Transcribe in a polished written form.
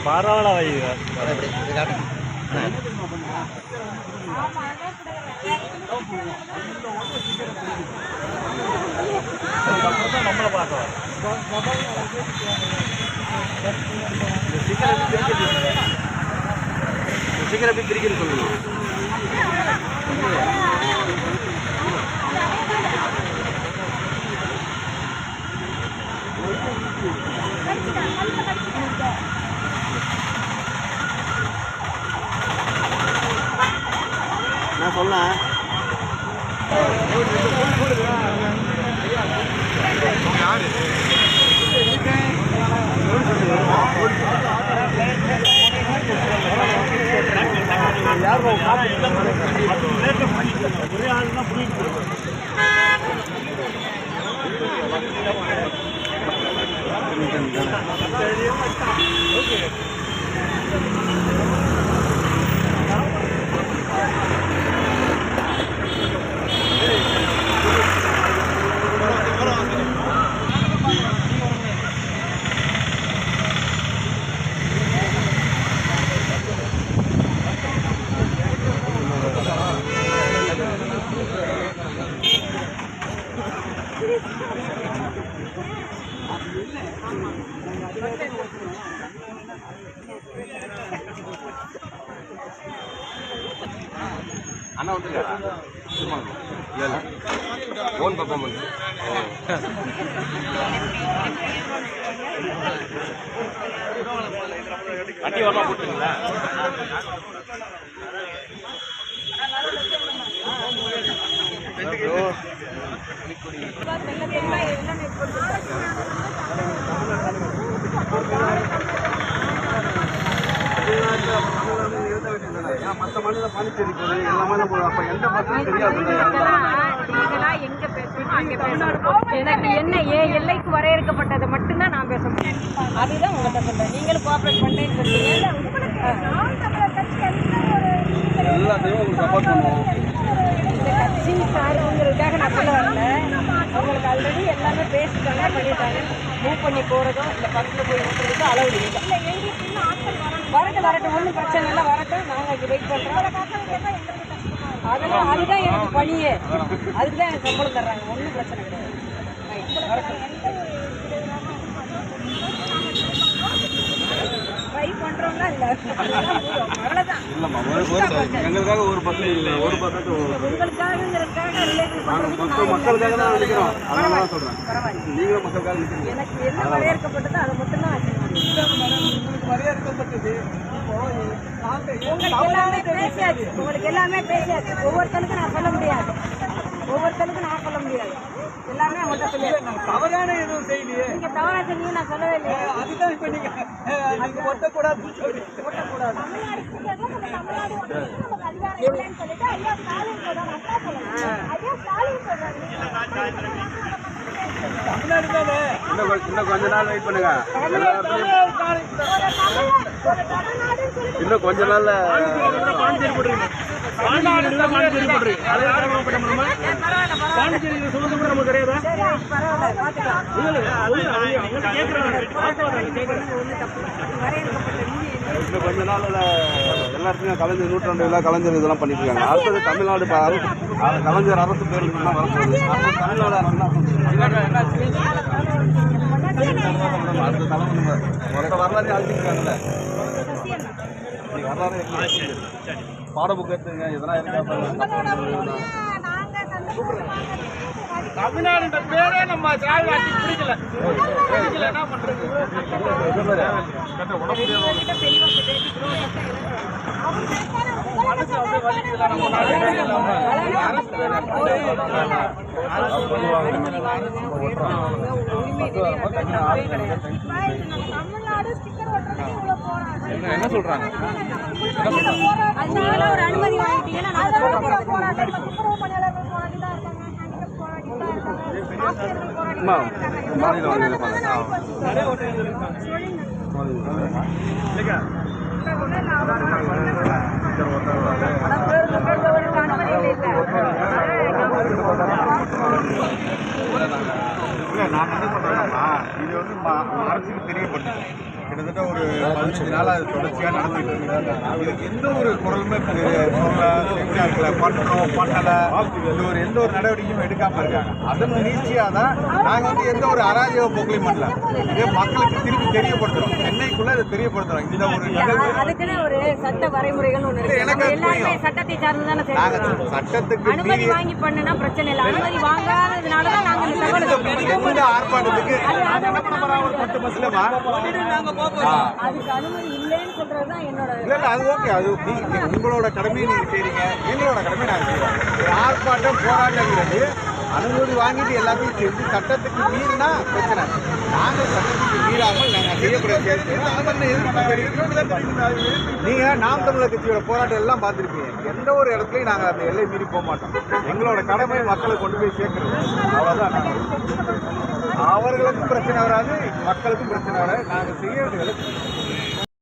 பரவாயில்ல வை நம்மளை பார்க்கலாம் சீக்கிரம் போய் பிரிக்கிறது சொல்லுங்க. நான் சொல்லலாம் யாரு யார் ஒரே ஆள் தான் புரியுது. அண்ணா வந்துருக்கா ஓன் பர்ஃபார்மன்ஸ் அட்டி வரலாம் போட்டுங்களா? மற்ற மாநில பாண்டிச்சேரி போகுது எல்லாமே அப்ப எந்த பஸ்ஸும் தெரியாது. எங்க பேசணும் அங்க பேசணும். எனக்கு என்ன ஏன் எல்லைக்கு வரையறுக்கப்பட்டதை மட்டும்தான் நான் பேச முடியும். அதுதான் உங்கள்கிட்ட சொல்றேன். நீங்களும் கோஆப்ரேட் பண்ணேன்னு சொல்றீங்க. எல்லாத்தையும் உங்களுக்கு சப்போர்ட் பண்ணுவோம். இந்த கட்சி சார்புங்கிறதுக்காக நான் சொல்ல வரல. அவங்களுக்கு ஆல்ரெடி எல்லாமே பேசிட்டாங்க, பண்ணிட்டாங்க. மூவ் பண்ணி போகிறதும் இந்த பஸ்ஸில் போய் ஓட்டுறதுக்கும் அளவு இல்லை. வரட்டும் ஒன்றும் பிரச்சனை இல்லை. வரட்டும், நாங்கள் இங்கே வெயிட் பண்ணுறோம். அதெல்லாம் அதுதான் எனக்கு பணியே. அதுக்கு தான் எனக்கு சம்பளம் தர்றாங்க. ஒன்றும் பிரச்சனை கிடையாது. ட்ரை பண்ணுறோம்னா இல்லை, அவ்வளோதான். எங்களுக்காக ஒரு பஸ் இல்லை, ஒரு பஸ் உங்களுக்காகங்கிறதுக்காக மக்களுக்காக தான் நினைக்கிறோம். அதனால தான் சொல்கிறேன். நீங்களும் மக்களுக்காக நிற்கிறீங்க. எனக்கு என்ன வரையறுக்கப்பட்டதோ அதை மட்டும்தான் வரையறுக்கப்பட்டது. உங்களுக்கு எல்லாமே பேசியாச்சு. உங்களுக்கு எல்லாமே பேசியாச்சு. ஒவ்வொருத்தனுக்கும் நான் சொல்ல முடியாது. எல்லாமே அவங்கள்ட்ட சொல்லியாச்சு. தவறான எதுவும் செய்யலையே. நீங்க தவறா செஞ்சீங்க நான் சொல்லவே இல்லையே. அதுதான் இப்ப நீங்க ஒட்டக்கூடாது. இன்னும் கொஞ்ச நாள் வெயிட் பண்ணுங்க. இன்னும் கொஞ்ச நாள்ல இன்னும் கொஞ்ச நாள்ல எல்லாத்தையும் கலைஞர் 100ஆண்டு விழா கலைஞர் இதெல்லாம் பண்ணிட்டு இருக்காங்க. அடுத்தது தமிழ்நாடு கலைஞர் அரசு பேருந்து தான் வரப்போகுது. தமிழ்நாடு அடுத்த தலைமுறை மொத்த வரலாறு அழிச்சிருக்காங்கல்ல. வரலாறு பாட புக் எடுத்துங்க. இதெல்லாம் இருக்கா? தமிழ்நாடு பேரே நம்ம திராவிட பிடிக்கல. என்ன பண்றது? என்ன சொல்றாங்க? ஒரு அனுமதி வாங்கிட்டீங்கன்னா நான் என்ன சொல்றேன்னா, இது வந்து அரசுக்கு தெரியப்படுது. கிட்டத்தட்ட ஒரு 15 நாள் அது தொடர்ச்சியாக நடந்துட்டு இருக்கு. இதுக்கு எந்த ஒரு குரலுமே செஞ்சா இருக்கல, பண்ணுறோம் பண்ணலை, இது ஒரு எந்த ஒரு நடவடிக்கையும் எடுக்காமல் இருக்காங்க. அதன் நீட்சியாக தான் நாங்கள் எந்த ஒரு அராஜக போக்களையும் பண்ணல. இதே மக்களுக்கு திருப்பி தெரியப்படுத்துகிறோம், சென்னைக்குள்ளே இதை தெரியப்படுத்துகிறோம். இந்த ஒரு நிகழ்வு அதுக்குன்னு ஒரு சட்ட வரைமுறைகள் ஒன்று இருக்கு. எனக்கு எல்லாருமே சட்டத்தை சார்ந்து தானே நாங்கள் செய்யணும். சட்டத்துக்கு அனுமதி வாங்கி பண்ணுனா பிரச்சனை இல்லை. அனுமதி வாங்காததுனால தான் நாங்கள் இந்த தகவல் எந்த ஆர்ப்பாட்டத்துக்கு ஒரு 10 பஸ்லமா அதுக்கு அனுமதி இல்லைன்னு சொல்றது தான் என்னோட இல்லை அது ஓகே. அது உங்களோட கடமையை நீங்கள் செய்கிறீங்க, எங்களோட கடமை நாங்கள் செய்கிறோம். ஒரு ஆர்ப்பாட்டம் போராட்டங்கிறது அனுமதி வாங்கிட்டு எல்லாத்தையும் செஞ்சு சட்டத்துக்கு மீறினா பிரச்சனை. நாங்கள் சட்டத்துக்கு மீறாமல் நாங்கள் செய்யக்கூடிய நீங்கள் நாம் தமிழர் கட்சியோட போராட்டம் எல்லாம் பார்த்துருப்பீங்க. எந்த ஒரு இடத்துலையும் நாங்கள் அந்த எல்லை மீறி போக மாட்டோம். எங்களோட கடமை மக்களை கொண்டு போய் சேர்க்கறது, அவ்வளோதான். நாங்கள் அவர்களுக்கும் பிரச்சனை வராது, மக்களுக்கும் பிரச்சனை வராது. நாங்கள் செய்ய வேண்டிய